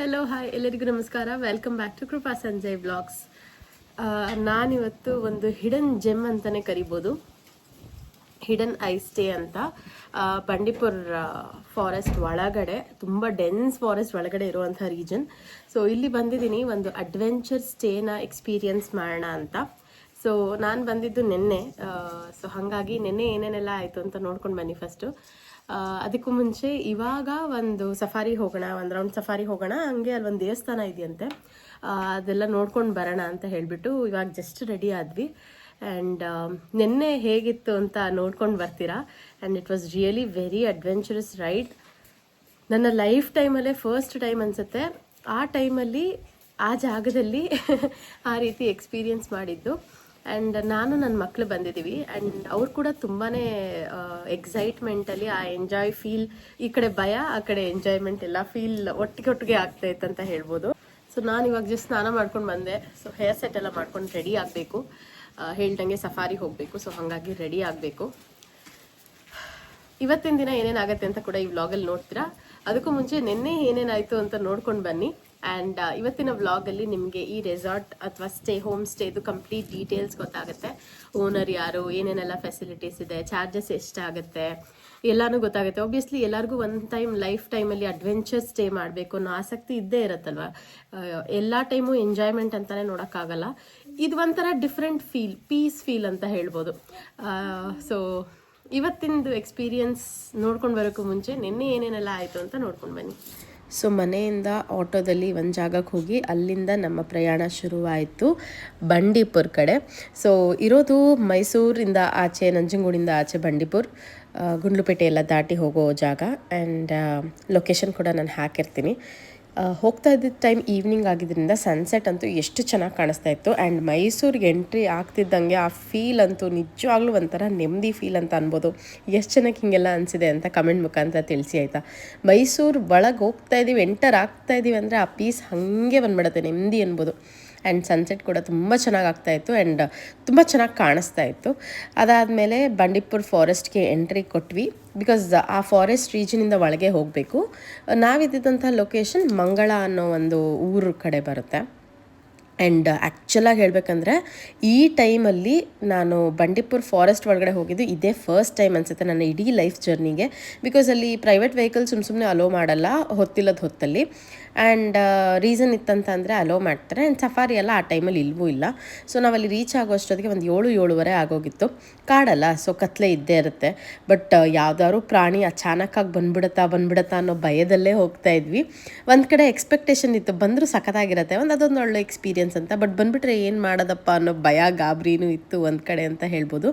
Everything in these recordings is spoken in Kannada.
ಹಲೋ ಹಾಯ್ ಎಲ್ಲರಿಗೂ ನಮಸ್ಕಾರ. Welcome back to Krupa Sanjay blogs. ನಾನಿವತ್ತು ಒಂದು ಹಿಡನ್ ಜೆಮ್ ಅಂತಲೇ ಕರಿಬೋದು, ಹಿಡನ್ ಐ ಸ್ಟೇ ಅಂತ ಬಂಡೀಪುರ್ ಫಾರೆಸ್ಟ್ ಒಳಗಡೆ, ತುಂಬ ಡೆನ್ಸ್ ಫಾರೆಸ್ಟ್ ಒಳಗಡೆ ಇರುವಂಥ ರೀಜನ್. ಸೊ ಇಲ್ಲಿ ಬಂದಿದ್ದೀನಿ ಒಂದು ಅಡ್ವೆಂಚರ್ ಸ್ಟೇನ ಎಕ್ಸ್ಪೀರಿಯನ್ಸ್ ಮಾಡೋಣ ಅಂತ. ಸೊ ನಾನು ಬಂದಿದ್ದು ನಿನ್ನೆ. ಸೊ ಹಾಗಾಗಿ ನಿನ್ನೆ ಏನೇನೆಲ್ಲ ಆಯಿತು ಅಂತ ನೋಡ್ಕೊಂಡು ಬನ್ನಿ ಫಸ್ಟು. ಅದಕ್ಕೂ ಮುಂಚೆ ಇವಾಗ ಒಂದು ಸಫಾರಿ ಹೋಗೋಣ, ಒಂದು ರೌಂಡ್ ಸಫಾರಿ ಹೋಗೋಣ, ಹಂಗೆ ಅಲ್ಲಿ ಒಂದು ದೇವಸ್ಥಾನ ಇದೆಯಂತೆ, ಅದೆಲ್ಲ ನೋಡ್ಕೊಂಡು ಬರೋಣ ಅಂತ ಹೇಳಿಬಿಟ್ಟು ಇವಾಗ ಜಸ್ಟ್ ರೆಡಿ ಆದ್ವಿ. ಆ್ಯಂಡ್ ನಿನ್ನೆ ಹೇಗಿತ್ತು ಅಂತ ನೋಡ್ಕೊಂಡು ಬರ್ತೀರಾ. And it was really very adventurous ride. ನನ್ನ ಲೈಫ್ ಟೈಮಲ್ಲೇ ಫಸ್ಟ್ ಟೈಮ್ ಅನಿಸುತ್ತೆ ಆ ಟೈಮಲ್ಲಿ ಆ ಜಾಗದಲ್ಲಿ ಆ ರೀತಿ ಎಕ್ಸ್ಪೀರಿಯನ್ಸ್ ಮಾಡಿದ್ದು. ಆ್ಯಂಡ್ ನಾನು ನನ್ನ ಮಕ್ಕಳು ಬಂದಿದ್ದೀವಿ. ಆ್ಯಂಡ್ ಅವ್ರು ಕೂಡ ತುಂಬಾ ಎಕ್ಸೈಟ್ಮೆಂಟಲ್ಲಿ ಆ ಎಂಜಾಯ್ ಫೀಲ್, ಈ ಕಡೆ ಭಯ ಆ ಕಡೆ ಎಂಜಾಯ್ಮೆಂಟ್ ಎಲ್ಲ ಫೀಲ್ ಒಟ್ಟಿಗೆ ಆಗ್ತಾ ಇತ್ತು ಅಂತ ಹೇಳ್ಬೋದು. ಸೊ ನಾನು ಇವಾಗ ಜಸ್ಟ್ ಸ್ನಾನ ಮಾಡ್ಕೊಂಡು ಬಂದೆ. ಸೊ ಹೇರ್ ಸೆಟ್ ಎಲ್ಲ ಮಾಡ್ಕೊಂಡು ರೆಡಿ ಆಗಬೇಕು, ಹೇಳ್ದಂಗೆ ಸಫಾರಿ ಹೋಗಬೇಕು. ಸೊ ಹಾಗಾಗಿ ರೆಡಿ ಆಗಬೇಕು. ಇವತ್ತಿನ ದಿನ ಏನೇನಾಗುತ್ತೆ ಅಂತ ಕೂಡ ಈ ವ್ಲಾಗಲ್ಲಿ ನೋಡ್ತೀರಾ. ಅದಕ್ಕೂ ಮುಂಚೆ ನಿನ್ನೆ ಏನೇನಾಯಿತು ಅಂತ ನೋಡ್ಕೊಂಡು ಬನ್ನಿ. ಆ್ಯಂಡ್ ಇವತ್ತಿನ ವ್ಲಾಗಲ್ಲಿ ನಿಮಗೆ ಈ ರೆಸಾರ್ಟ್ ಅಥವಾ ಹೋಮ್ ಸ್ಟೇದು ಕಂಪ್ಲೀಟ್ ಡೀಟೇಲ್ಸ್ ಗೊತ್ತಾಗುತ್ತೆ. ಓನರ್ ಯಾರು, ಏನೇನೆಲ್ಲ ಫೆಸಿಲಿಟೀಸ್ ಇದೆ, ಚಾರ್ಜಸ್ ಎಷ್ಟಾಗುತ್ತೆ, ಎಲ್ಲನೂ ಗೊತ್ತಾಗುತ್ತೆ. ಆಬ್ವಿಯಸ್ಲಿ ಎಲ್ಲರಿಗೂ ಲೈಫ್ ಟೈಮಲ್ಲಿ ಅಡ್ವೆಂಚರ್ ಸ್ಟೇ ಮಾಡಬೇಕು ಅನ್ನೋ ಆಸಕ್ತಿ ಇದ್ದೇ ಇರುತ್ತಲ್ವ. ಎಲ್ಲ ಟೈಮು ಎಂಜಾಯ್ಮೆಂಟ್ ಅಂತಲೇ ನೋಡೋಕ್ಕಾಗಲ್ಲ. ಇದು ಒಂಥರ ಡಿಫ್ರೆಂಟ್ ಫೀಲ್, ಪೀಸ್ ಫೀಲ್ ಅಂತ ಹೇಳ್ಬೋದು. ಸೊ ಇವತ್ತಿಂದು ಎಕ್ಸ್ಪೀರಿಯನ್ಸ್ ನೋಡ್ಕೊಂಡು ಬರೋಕ್ಕೂ ಮುಂಚೆ ನಿನ್ನೆ ಏನೇನೆಲ್ಲ ಆಯಿತು ಅಂತ ನೋಡ್ಕೊಂಡು ಬನ್ನಿ. ಸೊ ಮನೆಯಿಂದ ಆಟೋದಲ್ಲಿ ಒಂದು ಜಾಗಕ್ಕೆ ಹೋಗಿ ಅಲ್ಲಿಂದ ನಮ್ಮ ಪ್ರಯಾಣ ಶುರುವಾಯಿತು ಬಂಡೀಪುರ್ ಕಡೆ. ಸೊ ಇರೋದು ಮೈಸೂರಿಂದ ಆಚೆ, ನಂಜನಗೂಡಿಂದ ಆಚೆ ಬಂಡೀಪುರ್, ಗುಂಡ್ಲುಪೇಟೆ ಎಲ್ಲ ದಾಟಿ ಹೋಗೋ ಜಾಗ. ಆ್ಯಂಡ್ ಲೊಕೇಶನ್ ಕೂಡ ನಾನು ಹಾಕಿರ್ತೀನಿ. ಹೋಗ್ತಾ ಇದ್ದಿದ್ದ ಟೈಮ್ ಈವ್ನಿಂಗ್ ಆಗಿದ್ದರಿಂದ ಸನ್ಸೆಟ್ ಅಂತೂ ಎಷ್ಟು ಚೆನ್ನಾಗಿ ಕಾಣಿಸ್ತಾ ಇತ್ತು. ಆ್ಯಂಡ್ ಮೈಸೂರಿಗೆ ಎಂಟ್ರಿ ಆಗ್ತಿದ್ದಂಗೆ ಆ ಫೀಲ್ ಅಂತೂ ನಿಜವಾಗ್ಲೂ ಒಂಥರ ನೆಮ್ಮದಿ ಫೀಲ್ ಅಂತ ಅನ್ಬೋದು. ಎಷ್ಟು ಜನಕ್ಕೆ ಹಿಂಗೆಲ್ಲ ಅನಿಸಿದೆ ಅಂತ ಕಮೆಂಟ್ ಮುಖಾಂತರ ತಿಳಿಸಿ ಆಯಿತಾ. ಮೈಸೂರು ಒಳಗೆ ಹೋಗ್ತಾ ಇದ್ದೀವಿ, ಎಂಟರ್ ಆಗ್ತಾ ಇದ್ದೀವಿ ಅಂದರೆ ಆ ಪೀಸ್ ಹಾಗೆ ಬಂದ್ಬಿಡುತ್ತೆ, ನೆಮ್ಮದಿ ಅನ್ಬೋದು. ಆ್ಯಂಡ್ ಸನ್ಸೆಟ್ ಕೂಡ ತುಂಬ ಚೆನ್ನಾಗಿ ಆಗ್ತಾಯಿತ್ತು ಆ್ಯಂಡ್ ತುಂಬ ಚೆನ್ನಾಗಿ ಕಾಣಿಸ್ತಾ ಇತ್ತು. ಅದಾದಮೇಲೆ ಬಂಡೀಪುರ್ ಫಾರೆಸ್ಟ್ಗೆ ಎಂಟ್ರಿ ಕೊಟ್ವಿ. ಬಿಕಾಸ್ ಆ ಫಾರೆಸ್ಟ್ ರೀಜನಿಂದ ಒಳಗೆ ಹೋಗಬೇಕು. ನಾವಿದ್ದಂಥ ಲೊಕೇಶನ್ ಮಂಗಳ ಅನ್ನೋ ಒಂದು ಊರ ಕಡೆ ಬರುತ್ತೆ. ಆ್ಯಂಡ್ ಆ್ಯಕ್ಚುಲಾಗಿ ಹೇಳಬೇಕಂದ್ರೆ ಈ ಟೈಮಲ್ಲಿ ನಾನು ಬಂಡೀಪುರ್ ಫಾರೆಸ್ಟ್ ಒಳಗಡೆ ಹೋಗಿದ್ದು ಇದೇ ಫಸ್ಟ್ ಟೈಮ್ ಅನಿಸುತ್ತೆ ನನ್ನ ಇಡೀ ಲೈಫ್ ಜರ್ನಿಗೆ. ಬಿಕಾಸ್ ಅಲ್ಲಿ ಪ್ರೈವೇಟ್ ವೆಹಿಕಲ್ ಸುಮ್ಮನೆ ಅಲೋ ಮಾಡಲ್ಲ ಹೊತ್ತಿಲ್ಲದ ಹೊತ್ತಲ್ಲಿ. ಆ್ಯಂಡ್ ರೀಸನ್ ಇತ್ತಂತ ಅಂದರೆ ಅಲೋ ಮಾಡ್ತಾರೆ. ಆ್ಯಂಡ್ ಸಫಾರಿ ಎಲ್ಲ ಆ ಟೈಮಲ್ಲಿ ಇಲ್ವೂ ಇಲ್ಲ. ಸೊ ನಾವಲ್ಲಿ ರೀಚ್ ಆಗೋ ಅಷ್ಟೊತ್ತಿಗೆ ಒಂದು 7-7:30 ಆಗೋಗಿತ್ತು. ಕಾಡಲ್ಲ, ಸೊ ಕತ್ಲೆ ಇದ್ದೇ ಇರುತ್ತೆ. ಬಟ್ ಯಾವ್ದಾದ್ರು ಪ್ರಾಣಿ ಅಚಾನಕ್ಕಾಗಿ ಬಂದ್ಬಿಡತ್ತಾ ಅನ್ನೋ ಭಯದಲ್ಲೇ ಹೋಗ್ತಾ ಇದ್ವಿ. ಒಂದು ಕಡೆ ಎಕ್ಸ್ಪೆಕ್ಟೇಷನ್ ಇತ್ತು, ಬಂದರೂ ಸಖತ್ತಾಗಿರುತ್ತೆ, ಅದೊಂದು ಒಳ್ಳೆ ಎಕ್ಸ್ಪೀರಿಯನ್ಸ್ ಅಂತ. ಬಟ್ ಬಂದುಬಿಟ್ರೆ ಏನು ಮಾಡೋದಪ್ಪ ಅನ್ನೋ ಭಯ ಗಾಬರಿನೂ ಇತ್ತು ಒಂದು ಕಡೆ ಅಂತ ಹೇಳ್ಬೋದು.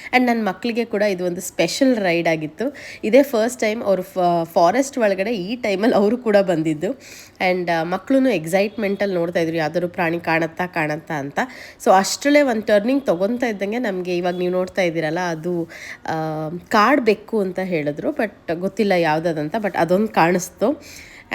ಆ್ಯಂಡ್ ನನ್ನ ಮಕ್ಕಳಿಗೆ ಕೂಡ ಇದು ಒಂದು ಸ್ಪೆಷಲ್ ರೈಡ್ ಆಗಿತ್ತು. ಇದೇ ಫಸ್ಟ್ ಟೈಮ್ ಅವರು ಫಾರೆಸ್ಟ್ ಒಳಗಡೆ ಈ ಟೈಮಲ್ಲಿ ಅವರು ಕೂಡ ಬಂದಿದ್ದು. ಆ್ಯಂಡ್ ಮಕ್ಕಳು ಎಕ್ಸೈಟ್ಮೆಂಟಲ್ಲಿ ನೋಡ್ತಾಯಿದ್ರು ಯಾವ್ದಾದ್ರು ಪ್ರಾಣಿ ಕಾಣುತ್ತಾ ಅಂತ. ಸೊ ಅಷ್ಟರಲ್ಲೇ ಒಂದು ಟರ್ನಿಂಗ್ ತೊಗೊತಾ ಇದ್ದಂಗೆ ನಮಗೆ ಇವಾಗ ನೀವು ನೋಡ್ತಾ ಇದ್ದೀರಲ್ಲ, ಅದು ಕಾಡು ಬೆಕ್ಕು ಅಂತ ಹೇಳಿದ್ರು. ಬಟ್ ಗೊತ್ತಿಲ್ಲ ಯಾವುದಂತ, ಬಟ್ ಅದೊಂದು ಕಾಣಿಸ್ತು.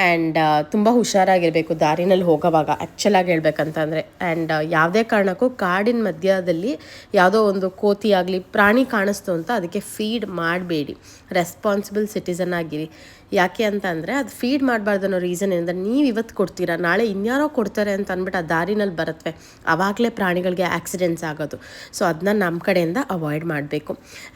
ಆ್ಯಂಡ್ ತುಂಬ ಹುಷಾರಾಗಿರಬೇಕು ದಾರಿನಲ್ಲಿ ಹೋಗೋವಾಗ ಆ್ಯಕ್ಚುಲಾಗಿ ಹೇಳ್ಬೇಕಂತಂದರೆ. ಆ್ಯಂಡ್ ಯಾವುದೇ ಕಾರಣಕ್ಕೂ ಕಾಡಿನ ಮಧ್ಯದಲ್ಲಿ ಯಾವುದೋ ಒಂದು ಕೋತಿ ಆಗಲಿ ಪ್ರಾಣಿ ಕಾಣಿಸ್ತು ಅಂತ ಅದಕ್ಕೆ ಫೀಡ್ ಮಾಡಬೇಡಿ. ರೆಸ್ಪಾನ್ಸಿಬಲ್ ಸಿಟಿಸನ್ ಆಗಿರಿ. ಯಾಕೆ ಅಂತ ಅಂದರೆ ಅದು ಫೀಡ್ ಮಾಡಬಾರ್ದು ಅನ್ನೋ ರೀಸನ್ ಏನಂದರೆ, ನೀವು ಇವತ್ತು ಕೊಡ್ತೀರಾ, ನಾಳೆ ಇನ್ಯಾರೋ ಕೊಡ್ತಾರೆ ಅಂತ ಅಂದ್ಬಿಟ್ಟು ಆ ದಾರಿನಲ್ಲಿ ಬರುತ್ತವೆ, ಆವಾಗಲೇ ಪ್ರಾಣಿಗಳಿಗೆ ಆಕ್ಸಿಡೆಂಟ್ಸ್ ಆಗೋದು. ಸೊ ಅದನ್ನ ನಮ್ಮ ಕಡೆಯಿಂದ ಅವಾಯ್ಡ್ ಮಾಡಬೇಕು.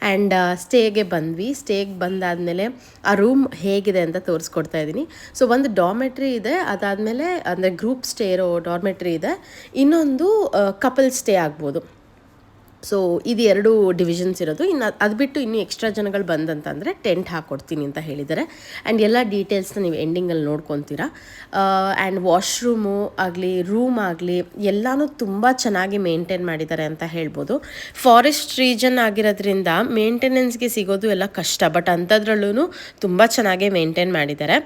ಆ್ಯಂಡ್ ಸ್ಟೇಗೆ ಬಂದ್ವಿ. ಸ್ಟೇಗೆ ಬಂದಾದಮೇಲೆ ಆ ರೂಮ್ ಹೇಗಿದೆ ಅಂತ ತೋರಿಸ್ಕೊಡ್ತಾ ಇದ್ದೀನಿ. ಸೊ ಒಂದು ಡಾರ್ಮೆಟ್ರಿ ಇದೆ, ಅದಾದಮೇಲೆ ಅಂದರೆ ಗ್ರೂಪ್ ಸ್ಟೇ ಇರೋ ಡಾರ್ಮೆಟ್ರಿ ಇದೆ, ಇನ್ನೊಂದು ಕಪಲ್ ಸ್ಟೇ ಆಗ್ಬೋದು. ಸೊ ಇದು 2 ಡಿವಿಷನ್ಸ್ ಇರೋದು. ಇನ್ನು ಅದು ಬಿಟ್ಟು ಇನ್ನೂ ಎಕ್ಸ್ಟ್ರಾ ಜನಗಳು ಬಂದಂತಂದರೆ ಟೆಂಟ್ ಹಾಕ್ಕೊಡ್ತೀನಿ ಅಂತ ಹೇಳಿದ್ದಾರೆ. ಆ್ಯಂಡ್ ಎಲ್ಲ ಡೀಟೇಲ್ಸ್ನ ನೀವು ಎಂಡಿಂಗಲ್ಲಿ ನೋಡ್ಕೊತೀರಾ. ಆ್ಯಂಡ್ ವಾಶ್ರೂಮು ಆಗಲಿ ರೂಮ್ ಆಗಲಿ ಎಲ್ಲನೂ ತುಂಬ ಚೆನ್ನಾಗಿ ಮೇಂಟೈನ್ ಮಾಡಿದ್ದಾರೆ ಅಂತ ಹೇಳ್ಬೋದು. ಫಾರೆಸ್ಟ್ ರೀಜನ್ ಆಗಿರೋದ್ರಿಂದ ಮೇಂಟೆನೆನ್ಸ್ಗೆ ಸಿಗೋದು ಎಲ್ಲ ಕಷ್ಟ, ಬಟ್ ಅಂಥದ್ರಲ್ಲೂ ತುಂಬ ಚೆನ್ನಾಗೇ ಮೇಂಟೈನ್ ಮಾಡಿದ್ದಾರೆ.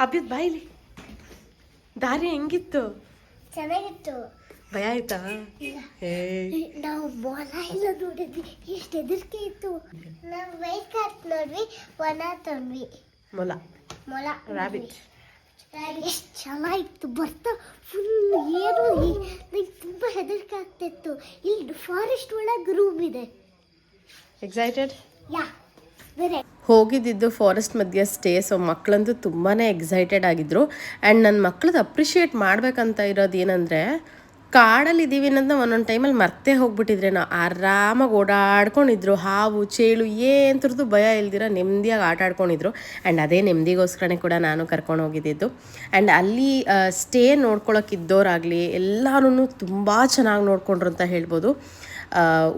ಅಬ್ಬಿದ್ ಬಾಯಿಲಿ ದಾರಿ ಹೆಂಗಿತ್ತು? ಚೆನ್ನಾಗಿತ್ತು. ಭಯ ಆಯ್ತಾ? ನಾವು ಮೊಲ ಎಲ್ಲ ನೋಡಿದ್ವಿ, ಎಷ್ಟು ಹೆದರಿಕೆ ಇತ್ತು. ನಾವು ವೈಟ್ ಕಾರ್ಟ್ ನೋಡ್ವಿ, ವನ ತಂದ್ವಿ. ಮೊಲ ರಾಬಿಟ್ ಎಷ್ಟು ಚೆನ್ನಾಗಿತ್ತು. ಬರ್ತಾ ಫುಲ್ ಏನು ನಂಗೆ ತುಂಬ ಹೆದರಿಕೆ ಆಗ್ತಿತ್ತು. ಇಲ್ಲಿ ಫಾರೆಸ್ಟ್ ಒಳಗೆ ರೂಮ್ ಇದೆ. ಎಕ್ಸೈಟೆಡ್? ಯಾ ವೆರಿ ಹೋಗಿದ್ದಿದ್ದು ಫಾರೆಸ್ಟ್ ಮಧ್ಯೆ ಸ್ಟೇ. ಸೊ ಮಕ್ಕಳಂತೂ ತುಂಬಾ ಎಕ್ಸೈಟೆಡ್ ಆಗಿದ್ದರು. ಆ್ಯಂಡ್ ನನ್ನ ಮಕ್ಳದ್ದು ಅಪ್ರಿಷಿಯೇಟ್ ಮಾಡಬೇಕಂತ ಇರೋದು ಏನಂದರೆ, ಕಾಡಲ್ಲಿ ಇದ್ದೀವಿ ಅನ್ನೋದನ್ನ ಒಂದೊಂದು ಟೈಮಲ್ಲಿ ಮರ್ತೇ ಹೋಗ್ಬಿಟ್ಟಿದ್ರೆ ನಾವು ಆರಾಮಾಗಿ ಓಡಾಡ್ಕೊಂಡಿದ್ರು. ಹಾವು ಚೇಳು ಏನು ಥರದ್ದು ಭಯ ಇಲ್ದಿರ ನೆಮ್ಮದಿಯಾಗಿ ಆಟ ಆಡ್ಕೊಂಡಿದ್ರು. ಆ್ಯಂಡ್ ಅದೇ ನೆಮ್ಮದಿಗೋಸ್ಕರನೇ ಕೂಡ ನಾನು ಕರ್ಕೊಂಡು ಹೋಗಿದ್ದಿದ್ದು. ಆ್ಯಂಡ್ ಅಲ್ಲಿ ಸ್ಟೇ ನೋಡ್ಕೊಳಕ್ಕಿದ್ದೋರಾಗಲಿ ಎಲ್ಲರೂ ತುಂಬ ಚೆನ್ನಾಗಿ ನೋಡ್ಕೊಂಡ್ರು ಅಂತ ಹೇಳ್ಬೋದು.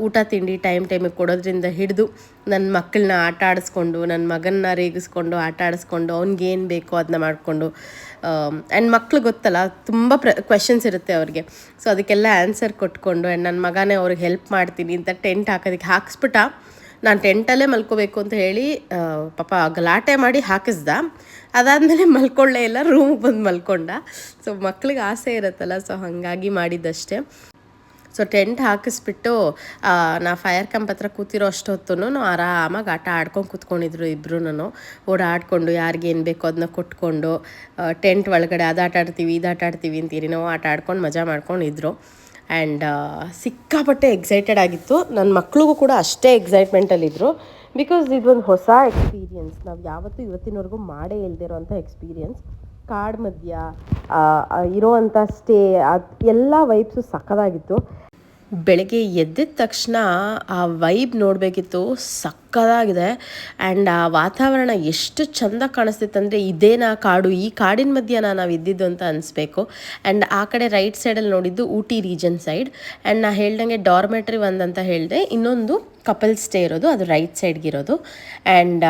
ಊಟ ತಿಂಡಿ ಟೈಮಿಗೆ ಕೊಡೋದ್ರಿಂದ ಹಿಡಿದು ನನ್ನ ಮಕ್ಕಳನ್ನ ಆಟ ಆಡಿಸ್ಕೊಂಡು, ನನ್ನ ಮಗನ್ನ ರೇಗಿಸ್ಕೊಂಡು ಆಟ ಆಡಿಸ್ಕೊಂಡು, ಅವ್ನಿಗೇನು ಬೇಕೋ ಅದನ್ನ ಮಾಡಿಕೊಂಡು, ಆ್ಯಂಡ್ ಮಕ್ಳು ಗೊತ್ತಲ್ಲ ತುಂಬ ಕ್ವೆಶನ್ಸ್ ಇರುತ್ತೆ ಅವ್ರಿಗೆ. ಸೊ ಅದಕ್ಕೆಲ್ಲ ಆನ್ಸರ್ ಕೊಟ್ಕೊಂಡು, ಆ್ಯಂಡ್ ನನ್ನ ಮಗನೇ ಅವ್ರಿಗೆ ಹೆಲ್ಪ್ ಮಾಡ್ತೀನಿ ಅಂತ ಟೆಂಟ್ ಹಾಕೋದಕ್ಕೆ ಹಾಕಿಸ್ಬಿಟ್ಟ. ನಾನು ಟೆಂಟಲ್ಲೇ ಮಲ್ಕೋಬೇಕು ಅಂತ ಹೇಳಿ ಪಾಪ ಗಲಾಟೆ ಮಾಡಿ ಹಾಕಿಸ್ದ. ಅದಾದಮೇಲೆ ಮಲ್ಕೊಳ್ಳೇ ಇಲ್ಲ, ರೂಮಿಗೆ ಬಂದು ಮಲ್ಕೊಂಡ. ಸೊ ಮಕ್ಳಿಗೆ ಆಸೆ ಇರುತ್ತಲ್ಲ, ಸೊ ಹಾಗಾಗಿ ಮಾಡಿದ್ದಷ್ಟೇ. ಸೊ ಟೆಂಟ್ ಹಾಕಿಸ್ಬಿಟ್ಟು ನಾ ಫೈರ್ ಕ್ಯಾಂಪ್ ಹತ್ರ ಕೂತಿರೋ ಅಷ್ಟೊತ್ತೂ ಆರಾಮಾಗಿ ಆಟ ಆಡ್ಕೊಂಡು ಕೂತ್ಕೊಂಡಿದ್ರು ಇಬ್ಬರೂ. ಓಡಾಡಿಕೊಂಡು ಯಾರಿಗೇನು ಬೇಕೋ ಅದನ್ನ ಕೊಟ್ಕೊಂಡು, ಟೆಂಟ್ ಒಳಗಡೆ ಅದು ಆಟ ಆಡ್ತೀವಿ ಇದು ಆಟ ಆಡ್ತೀವಿ ಅಂತೀರಿ ನಾವು ಆಟ ಆಡ್ಕೊಂಡು ಮಜಾ ಮಾಡ್ಕೊಂಡಿದ್ರು. ಆ್ಯಂಡ್ ಸಿಕ್ಕಾಪಟ್ಟೆ ಎಕ್ಸೈಟೆಡ್ ಆಗಿತ್ತು. ನನ್ನ ಮಕ್ಳಿಗೂ ಕೂಡ ಅಷ್ಟೇ ಎಕ್ಸೈಟ್ಮೆಂಟಲ್ಲಿದ್ದರು. ಬಿಕಾಸ್ ಇದೊಂದು ಹೊಸ ಎಕ್ಸ್ಪೀರಿಯನ್ಸ್, ನಾವು ಯಾವತ್ತೂ ಇವತ್ತಿನವರೆಗೂ ಮಾಡೇ ಇಲ್ದಿರೋ ಅಂಥ ಎಕ್ಸ್ಪೀರಿಯನ್ಸ್. ಕಾಡು ಮಧ್ಯ ಇರೋವಂಥ ಸ್ಟೇ, ಅದು ಎಲ್ಲ ವೈಬ್ಸು ಸಕ್ಕದಾಗಿತ್ತು. ಬೆಳಗ್ಗೆ ಎದ್ದಿದ ತಕ್ಷಣ ಆ ವೈಬ್ ನೋಡಬೇಕಿತ್ತು, ಸಕ್ಕದಾಗಿದೆ. ಆ್ಯಂಡ್ ಆ ವಾತಾವರಣ ಎಷ್ಟು ಚೆಂದ ಕಾಣಿಸ್ತಿತ್ತಂದರೆ, ಇದೇನಾ ಕಾಡು, ಈ ಕಾಡಿನ ಮಧ್ಯೆ ನಾವು ಇದ್ದಿದ್ದು ಅಂತ ಅನಿಸ್ಬೇಕು. ಆ್ಯಂಡ್ ಆ ಕಡೆ ರೈಟ್ ಸೈಡಲ್ಲಿ ನೋಡಿದ್ದು ಊಟಿ ರೀಜನ್ ಸೈಡ್. ಆ್ಯಂಡ್ ನಾ ಹೇಳ್ದಂಗೆ ಡಾರ್ಮೆಟ್ರಿ ಒಂದಂತ ಹೇಳಿದೆ, ಇನ್ನೊಂದು ಕಪಲ್ ಸ್ಟೇ ಇರೋದು, ಅದು ರೈಟ್ ಸೈಡ್ಗಿರೋದು. ಆ್ಯಂಡ್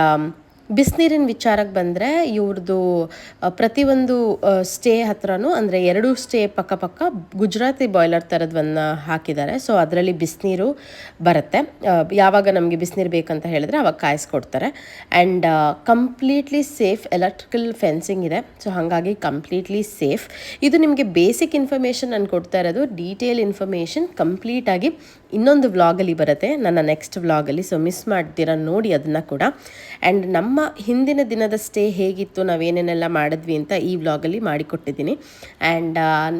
ಬಿಸಿನೀರಿನ ವಿಚಾರಕ್ಕೆ ಬಂದರೆ ಇವ್ರದ್ದು ಪ್ರತಿಯೊಂದು ಸ್ಟೇ ಹತ್ರನೂ, ಅಂದರೆ 2 ಸ್ಟೇ ಪಕ್ಕ ಗುಜರಾತಿ ಬಾಯ್ಲರ್ ಥರದವನ್ನು ಹಾಕಿದ್ದಾರೆ. ಸೊ ಅದರಲ್ಲಿ ಬಿಸಿನೀರು ಬರುತ್ತೆ. ಯಾವಾಗ ನಮಗೆ ಬಿಸಿನೀರು ಬೇಕಂತ ಹೇಳಿದ್ರೆ ಅವಾಗ ಕಾಯಿಸ್ಕೊಡ್ತಾರೆ. And completely safe, electrical fencing ಇದೆ. ಸೊ ಹಾಗಾಗಿ ಕಂಪ್ಲೀಟ್ಲಿ ಸೇಫ್. ಇದು ನಿಮಗೆ ಬೇಸಿಕ್ ಇನ್ಫಾರ್ಮೇಷನ್ ನಾನು ಕೊಡ್ತಾ ಇರೋದು. ಡೀಟೇಲ್ ಇನ್ಫಾರ್ಮೇಷನ್ ಕಂಪ್ಲೀಟಾಗಿ ಇನ್ನೊಂದು ವ್ಲಾಗಲ್ಲಿ ಬರುತ್ತೆ, ನನ್ನ ನೆಕ್ಸ್ಟ್ ವ್ಲಾಗಲ್ಲಿ. ಸೊ ಮಿಸ್ ಮಾಡ್ತೀರಾ ನೋಡಿ ಅದನ್ನು ಕೂಡ. ಆ್ಯಂಡ್ ನಮ್ಮ ಹಿಂದಿನ ದಿನದ ಸ್ಟೇ ಹೇಗಿತ್ತು, ನಾವೇನೇನೆಲ್ಲ ಮಾಡಿದ್ವಿ ಅಂತ ಈ ವ್ಲಾಗಲ್ಲಿ ಮಾಡಿಕೊಟ್ಟಿದ್ದೀನಿ. ಆ್ಯಂಡ್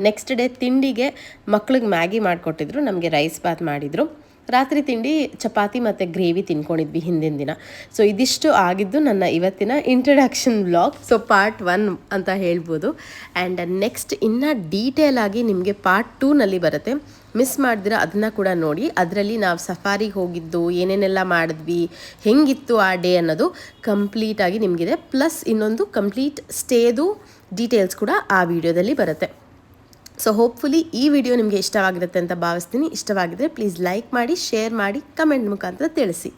ನೆಕ್ಸ್ಟ್ ಡೇ ತಿಂಡಿಗೆ ಮಕ್ಳಿಗೆ ಮ್ಯಾಗಿ ಮಾಡಿಕೊಟ್ಟಿದ್ರು, ನಮಗೆ ರೈಸ್ ಬಾತ್ ಮಾಡಿದರು. ರಾತ್ರಿ ತಿಂಡಿ ಚಪಾತಿ ಮತ್ತು ಗ್ರೇವಿ ತಿನ್ಕೊಂಡಿದ್ವಿ ಹಿಂದಿನ ದಿನ. ಸೊ ಇದಿಷ್ಟು ಆಗಿದ್ದು ನನ್ನ ಇವತ್ತಿನ ಇಂಟ್ರಡಕ್ಷನ್ ವ್ಲಾಗ್. ಸೊ ಪಾರ್ಟ್ 1 ಅಂತ ಹೇಳ್ಬೋದು. ಆ್ಯಂಡ್ ನೆಕ್ಸ್ಟ್ ಇನ್ನೂ ಡೀಟೇಲ್ ಆಗಿ ನಿಮಗೆ ಪಾರ್ಟ್ 2ನಲ್ಲಿ ಬರುತ್ತೆ. ಮಿಸ್ ಮಾಡಿದ್ರೆ ಅದನ್ನು ಕೂಡ ನೋಡಿ. ಅದರಲ್ಲಿ ನಾವು ಸಫಾರಿಗೆ ಹೋಗಿದ್ದು, ಏನೇನೆಲ್ಲ ಮಾಡಿದ್ವಿ, ಹೆಂಗಿತ್ತು ಆ ಡೇ ಅನ್ನೋದು ಕಂಪ್ಲೀಟಾಗಿ ನಿಮಗಿದೆ. ಪ್ಲಸ್ ಇನ್ನೊಂದು ಕಂಪ್ಲೀಟ್ ಸ್ಟೇದು ಡೀಟೇಲ್ಸ್ ಕೂಡ ಆ ವಿಡಿಯೋದಲ್ಲಿ ಬರುತ್ತೆ. ಸೊ ಹೋಪ್ಫುಲಿ ಈ ವಿಡಿಯೋ ನಿಮಗೆ ಇಷ್ಟವಾಗಿರುತ್ತೆ ಅಂತ ಭಾವಿಸ್ತೀನಿ. ಇಷ್ಟವಾಗಿದ್ದರೆ ಪ್ಲೀಸ್ ಲೈಕ್ ಮಾಡಿ, ಶೇರ್ ಮಾಡಿ, ಕಮೆಂಟ್ ಮುಖಾಂತರ ತಿಳಿಸಿ.